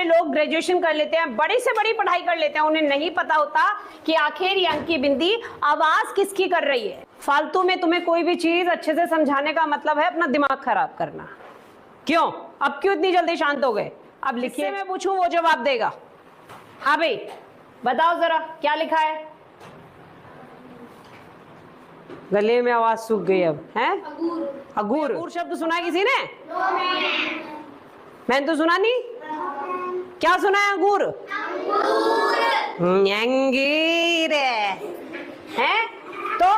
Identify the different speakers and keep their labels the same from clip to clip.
Speaker 1: लोग ग्रेजुएशन कर लेते हैं, बड़ी से बड़ी पढ़ाई कर लेते हैं, उन्हें नहीं पता होता कि आखिर ये अंकी बिंदी आवाज किसकी कर रही है। फालतू में तुम्हें कोई भी चीज अच्छे से समझाने का मतलब है अपना दिमाग खराब करना। क्यों? अब क्यों इतनी जल्दी शांत हो गए? अब लिखिए, मैं पूछूं वो जवाब देगा। हाँ भाई बताओ जरा क्या लिखा है। गले में आवाज सूख गई अब है। अगूर। अगूर शब्द सुना किसी ने? मैंने तो सुना नहीं। क्या सुना है? अंगूर। अंगूर है तो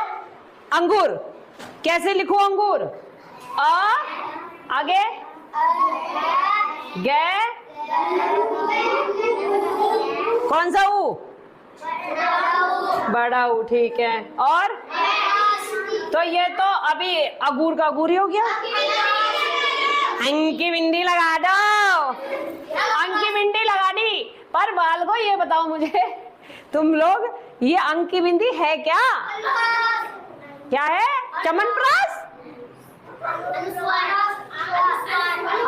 Speaker 1: अंगूर कैसे लिखो? अंगूर आगे गे कौन सा ऊ? बड़ा ऊ। ठीक है। और तो ये तो अभी अगूर का अगूर ही हो गया। अंकी बिंदी लगा दो। अंकी बिंदी लगा दी। पर बाल को ये बताओ मुझे, तुम लोग ये अंकी बिंदी है क्या? क्या है? चमनप्रास?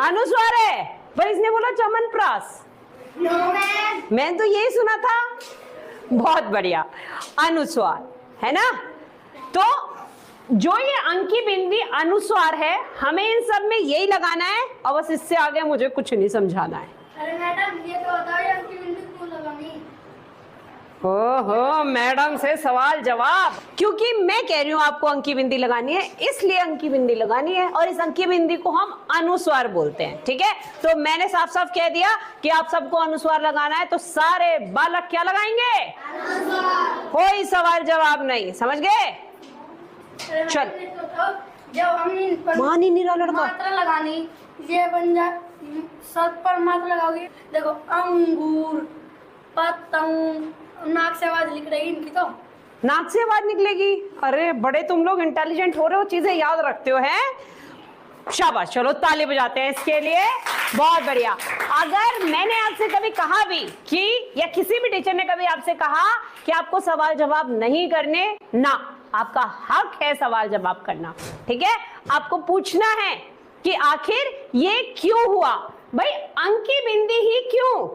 Speaker 1: अनुस्वार है पर इसने बोला चमनप्रास। मैं तो यही सुना था। बहुत बढ़िया, अनुस्वार है ना। तो जो ये अंकी बिंदी अनुस्वार है, हमें इन सब में यही लगाना है और बस इससे आगे मुझे कुछ नहीं समझाना है।
Speaker 2: अरे मैडम ये तो बताओ ये अंकी बिंदी क्यों लगानी?
Speaker 1: ओहो, मैडम से सवाल जवाब। क्योंकि मैं कह रही हूँ आपको अंकी बिंदी लगानी है, इसलिए अंकी बिंदी लगानी है। और इस अंकी बिंदी को हम अनुस्वार बोलते हैं। ठीक है, तो मैंने साफ साफ कह दिया कि आप सबको अनुस्वार लगाना है, तो सारे बालक क्या लगाएंगे? अनुस्वार। कोई सवाल जवाब नहीं, समझ गए? चल
Speaker 2: जब हम
Speaker 1: मान ही नहीं रहा लड़का।
Speaker 2: मात्रा लगानी, ये बन जा सब पर मात्रा लगाओगे। देखो अंगूर, पतंग, नाक से आवाज निकल रही इनकी। तो
Speaker 1: नाक से आवाज निकलेगी? अरे बड़े तुम लोग इंटेलिजेंट हो रहे हो, चीजें याद रखते हो हैं। शाबाश, चलो ताली बजाते हैं इसके लिए। बहुत बढ़िया। अगर मैंने आपसे कभी कहा भी कि या किसी भी टीचर ने कभी आपसे कहा कि आपको सवाल जवाब नहीं करने, ना, आपका हक है सवाल जवाब करना। ठीक है, आपको पूछना है कि आखिर ये क्यों हुआ भाई, अंकी बिंदी ही क्यों।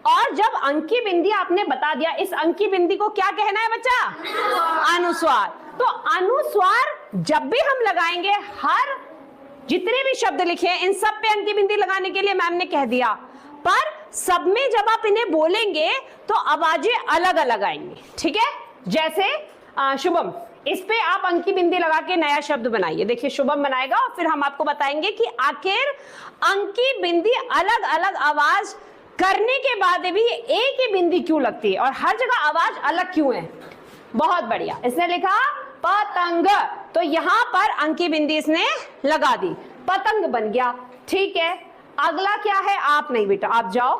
Speaker 1: और जब अंकी बिंदी आपने बता दिया, इस अंकी बिंदी को क्या कहना है बच्चा? अनुस्वार। तो अनुस्वार जब भी हम लगाएंगे, हर जितने भी शब्द लिखे इन सब पे अंकी बिंदी लगाने के लिए मैम ने कह दिया, पर सब में जब आप इन्हें बोलेंगे तो आवाजें अलग अलग आएंगी। ठीक है, जैसे शुभम, इस पे आप अंकी बिंदी लगा के नया शब्द बनाइए। देखिए शुभम बनाएगा और फिर हम आपको बताएंगे कि आखिर अंकी बिंदी अलग अलग आवाज करने के बाद भी एक ही बिंदी क्यों लगती है और हर जगह आवाज अलग क्यों है। बहुत बढ़िया। इसने लिखा पतंग, तो यहां पर अंकी बिंदी इसने लगा दी, पतंग बन गया। ठीक है, अगला क्या है? आप नहीं बेटा, आप जाओ,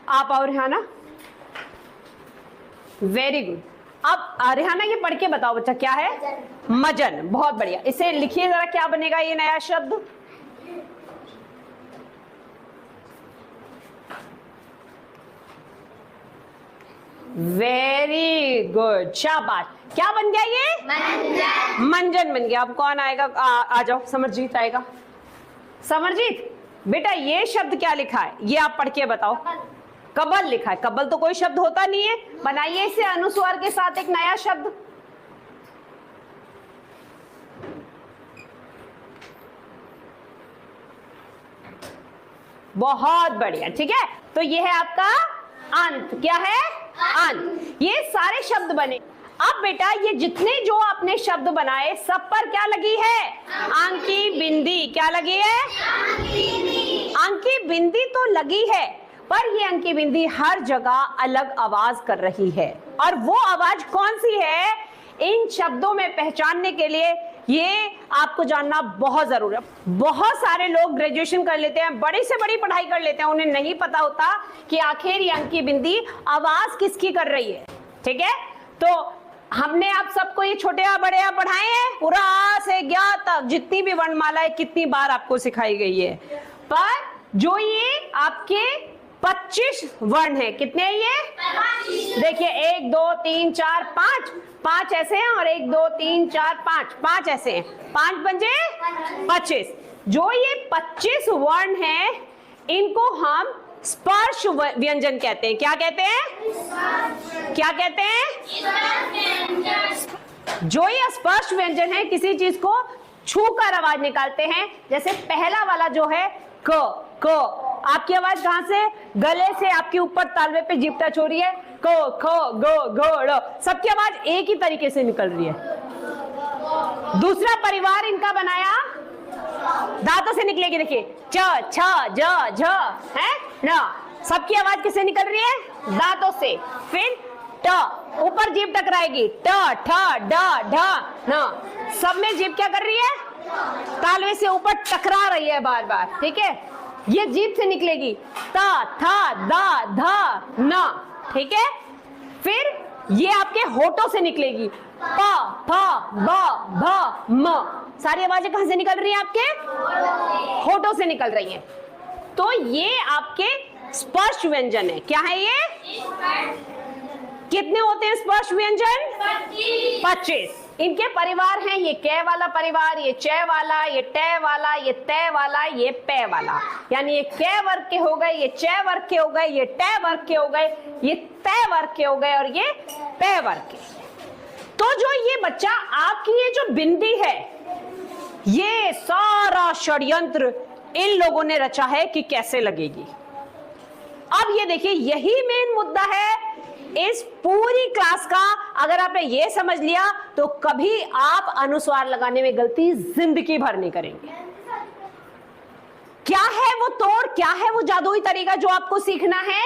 Speaker 1: आप और रेहाना। Very good. अब रेहाना ये पढ़ के बताओ बच्चा, क्या है? मजन। बहुत बढ़िया। इसे लिखिए जरा, क्या बनेगा ये नया शब्द? वेरी गुड, शाबाश। क्या बन गया ये? मंजन। मंजन बन गया। अब कौन आएगा? आ जाओ, समरजीत आएगा। समरजीत बेटा, ये शब्द क्या लिखा है? ये आप पढ़ के बताओ। कबल लिखा है। कबल तो कोई शब्द होता नहीं है, बनाइए इसे अनुस्वार के साथ एक नया शब्द। बहुत बढ़िया। ठीक है, तो ये है आपका अंत। क्या है? अंत। ये सारे शब्द बने। अब बेटा ये जितने जो आपने शब्द बनाए सब पर क्या लगी है? अंकी बिंदी। क्या लगी है? अंकी बिंदी तो लगी है, पर ये अंकी बिंदी हर जगह अलग आवाज कर रही है। और वो आवाज कौन सी है, इन शब्दों में पहचानने के लिए ये आपको जानना बहुत जरूरी है। बहुत सारे लोग ग्रेजुएशन कर लेते हैं, बड़ी से बड़ी पढ़ाई कर लेते हैं, उन्हें नहीं पता होता कि आखिर ये अंकी बिंदी आवाज किसकी कर रही है। ठीक है, तो हमने आप सबको ये छोटे या बड़े या पढ़ाए हैं, पूरा आ से ज्ञा तक जितनी भी वर्णमालाएं कितनी बार आपको सिखाई गई है। पर जो ये आपके 25 वर्ण है, कितने हैं ये? देखिए 1 2 3 4 5, 5 ऐसे हैं और 1 2 3 4 5, 5 ऐसे हैं, 5 पंजे 25। जो ये 25 वर्ण हैं इनको हम स्पर्श व्यंजन कहते हैं। क्या कहते हैं? क्या कहते हैं? जो ये स्पर्श व्यंजन है, किसी चीज को छूकर आवाज निकालते हैं। जैसे पहला वाला जो है क, आपकी आवाज कहां से? गले से आपके ऊपर तालवे पे जीभ टच हो रही है। क, ख, ग, घ, ड़, सबकी आवाज एक ही तरीके से निकल रही है। दूसरा परिवार इनका बनाया दांतों से निकलेगी। देखिए च, छ, ज, झ है न, सबकी आवाज किससे निकल रही है? दांतों से। फिर ट, ऊपर जीभ टकराएगी। ट, ठ, ड, ढ, न, सब में जीभ क्या कर रही है? तालवे से ऊपर टकरा रही है बार बार। ठीक है, ये जीभ से निकलेगी। त, थ, द, ध, न। ठीक है, फिर ये आपके होठों से निकलेगी। प, फ, ब, भ, म। सारी आवाजें कहां से निकल रही हैं? आपके होठों से निकल रही हैं। तो ये आपके स्पर्श व्यंजन है। क्या है ये? कितने होते हैं स्पर्श व्यंजन? 25। इनके परिवार हैं, ये कै वाला परिवार, ये च वाला, ये ट वाला, ये त वाला, ये प वाला। यानी ये कै वर्ग के हो गए, ये च वर्ग के हो गए, ये ट वर्ग के हो गए, ये त वर्ग के हो गए और ये प वर्ग के। तो जो ये बच्चा आपकी ये जो बिंदी है, ये सारा षड्यंत्र इन लोगों ने रचा है कि कैसे लगेगी। अब ये देखिए, यही मेन मुद्दा है इस पूरी क्लास का। अगर आपने ये समझ लिया तो कभी आप अनुस्वार लगाने में गलती जिंदगी भर नहीं करेंगे। क्या है वो तोड़, क्या है वो जादुई तरीका जो आपको सीखना है?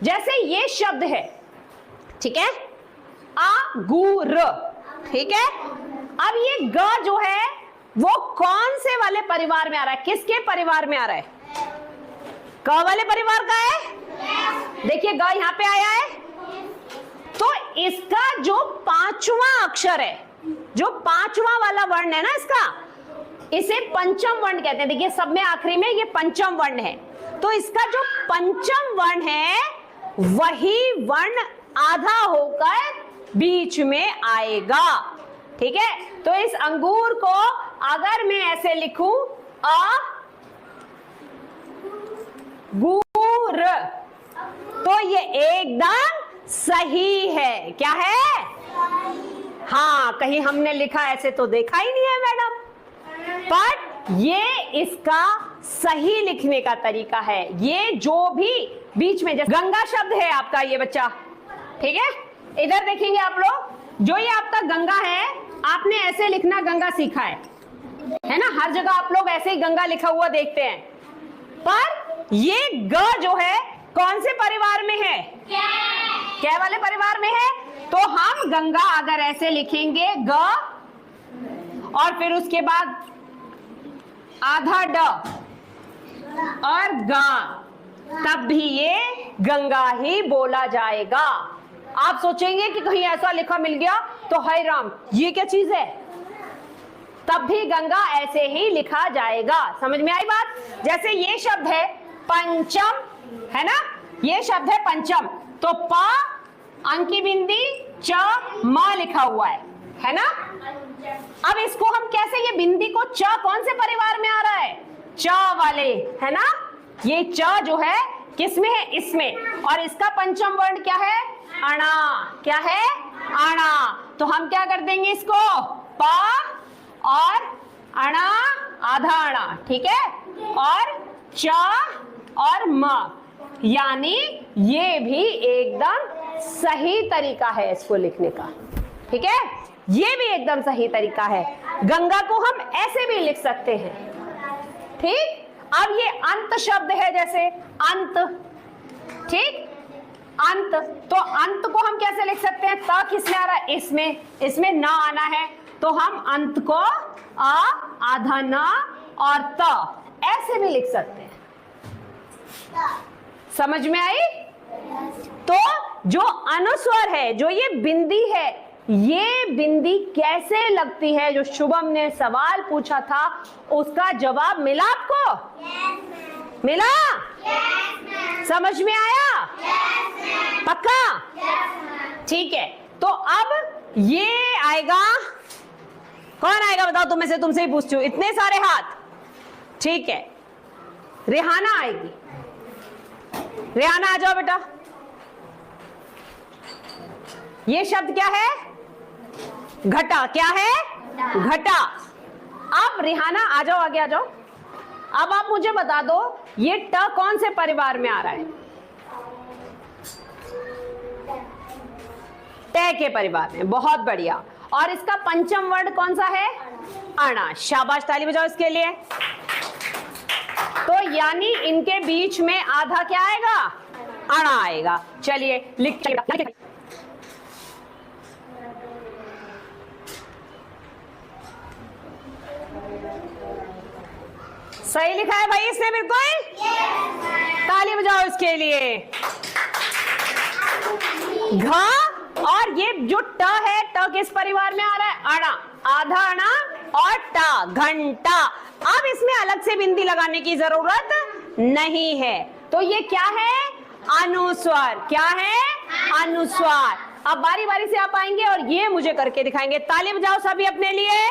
Speaker 1: जैसे ये शब्द है, ठीक है, आगुर, ठीक है। अब ये ग जो है वो कौन से वाले परिवार में आ रहा है? किसके परिवार में आ रहा है? क वाले परिवार का है। देखिए ग यहां पे आया है, तो इसका जो पांचवा अक्षर है, जो पांचवा वाला वर्ण है ना इसका, इसे पंचम वर्ण कहते हैं। देखिए सब में आखिरी में ये पंचम वर्ण है। तो इसका जो पंचम वर्ण है वही वर्ण आधा होकर बीच में आएगा। ठीक है, तो इस अंगूर को अगर मैं ऐसे लिखूं अंगूर, तो ये एकदम सही है। क्या है? हाँ, कहीं हमने लिखा ऐसे तो देखा ही नहीं है मैडम, पर ये इसका सही लिखने का तरीका है। ये जो भी बीच में, जैसे गंगा शब्द है आपका ये बच्चा, ठीक है, इधर देखेंगे आप लोग, जो ये आपका गंगा है, आपने ऐसे लिखना गंगा सीखा है ना, हर जगह आप लोग ऐसे ही गंगा लिखा हुआ देखते हैं। पर ये ग जो है कौन से परिवार में है? कै वाले परिवार में है। तो हम गंगा अगर ऐसे लिखेंगे ग और फिर उसके बाद आधा ड और गा, तब भी ये गंगा ही बोला जाएगा। आप सोचेंगे कि कहीं ऐसा लिखा मिल गया तो हाय राम ये क्या चीज है, तब भी गंगा ऐसे ही लिखा जाएगा। समझ में आई बात? जैसे ये शब्द है पंचम, है ना, ये शब्द है पंचम, तो प अंकी बिंदी च म लिखा हुआ है ना। अब इसको हम कैसे, ये बिंदी को च कौन से परिवार में आ रहा है? च वाले, है ना। ये च जो है किसमें है? इसमें। और इसका पंचम वर्ण क्या है? अणा। क्या है? अणा। तो हम क्या कर देंगे इसको? प और अणा आधा अणा, ठीक है, और च और म, यानी ये भी एकदम सही तरीका है इसको लिखने का। ठीक है, ये भी एकदम सही तरीका है। गंगा को हम ऐसे भी लिख सकते हैं। ठीक, अब ये अंत शब्द है, जैसे अंत, ठीक, अंत, तो अंत को हम कैसे लिख सकते हैं? त किसमें आ रहा है? इसमें, इसमें न आना है, तो हम अंत को अ आधा न और त ऐसे भी लिख सकते हैं। समझ में आई? तो जो अनुस्वर है, जो ये बिंदी है, ये बिंदी कैसे लगती है, जो शुभम ने सवाल पूछा था उसका जवाब मिला आपको? yes, मिला? yes, समझ में आया? yes, पक्का? yes, ठीक है, तो अब ये आएगा, कौन आएगा बताओ? तुमसे ही पूछती हूँ, इतने सारे हाथ। ठीक है, रेहाना आएगी। रेहाना आ जाओ बेटा। ये शब्द क्या है? घटा। क्या है? घटा। अब रेहाना आ जाओ, आगे आ जाओ। अब आप मुझे बता दो ये ट कौन से परिवार में आ रहा है? ट के परिवार में। बहुत बढ़िया। और इसका पंचम वर्ण कौन सा है? अणा। शाबाश, ताली बजाओ इसके लिए। तो यानी इनके बीच में आधा क्या आएगा? अणा आएगा। चलिए लिख। सही लिखा है भाई इसने बिल्कुल। ताली बजाओ इसके लिए। घ और ये जो ट है, ट किस परिवार में आ रहा है? अणा। आधा अणा और टा, घंटा। अब इसमें अलग से बिंदी लगाने की जरूरत नहीं है। तो ये क्या है? अनुस्वार। क्या है? अनुस्वार। अब बारी बारी से आप आएंगे और ये मुझे करके दिखाएंगे। ताली बजाओ सभी अपने लिए।